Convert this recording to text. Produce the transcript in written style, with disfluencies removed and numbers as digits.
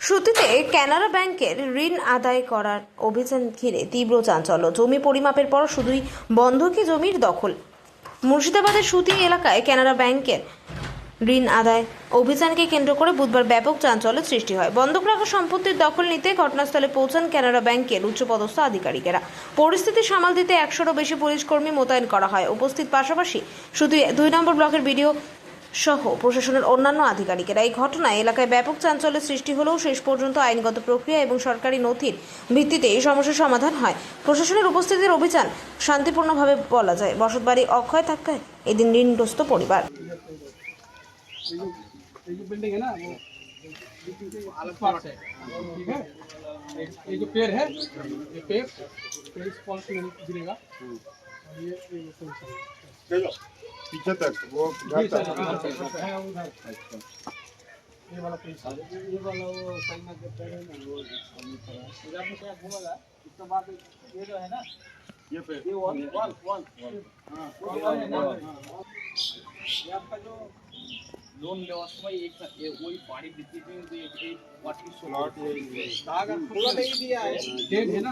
সুতিতে কানাড়া ব্যাংকের ঋণ আদায় করার অভিযান ঘিরে তীব্র চাঞ্চল্য। জমি পরিমাপের পর শুধুই বন্ধকি জমির দখল। মুর্শিদাবাদের সুতি এলাকায় কানাড়া ব্যাংকের ঋণ আদায় অভিযানকে কেন্দ্র করে বুধবার ব্যাপক চাঞ্চল্যের সৃষ্টি হয়। বন্ধক রাখা সম্পত্তির দখল নিতে ঘটনাস্থলে পৌঁছান কানাড়া ব্যাংকের উচ্চপদস্থ আধিকারিকেরা। পরিস্থিতি সামাল দিতে 100-রও বেশি পুলিশ কর্মী মোতায়েন করা হয়। উপস্থিত পাশাপাশি সুতি 2 নম্বর ব্লকের বিডিও সহ প্রশাসনের অন্যান্য আধিকারিকেরা। এই ঘটনায় এলাকায় ব্যাপক চাঞ্চল্যের সৃষ্টি হলেও শেষ পর্যন্ত আইনগত প্রক্রিয়া এবং সরকারি নথির ভিত্তিতে এই সমস্যার সমাধান হয়। প্রশাসনের উপস্থিতির অভিযান শান্তিপূর্ণভাবে বলা যায়। বসতবাড়ি অক্ষয় থাকায় এদিন ঋণগ্রস্ত পরিবার। ये जो बिल्डिंग है ना वो अलग पार्ट है, ठीक है। ये जो पेड़ है, ये पेड़ इस पॉलिसी में गिरेगा और ये चलो पीछे तक वो घर तक है उधर। ये वाला पेड़ ये वाला वो साइना के पेड़ है ना वो इधर में क्या घूमेगा। इसके बाद ये जो है ना ये पेड़ ये वॉल हाँ ये आपका जो लोन लेवाর সময় ওই বাড়ি ভিত্তিতে যে 45 नहीं दिया है डेट है ना।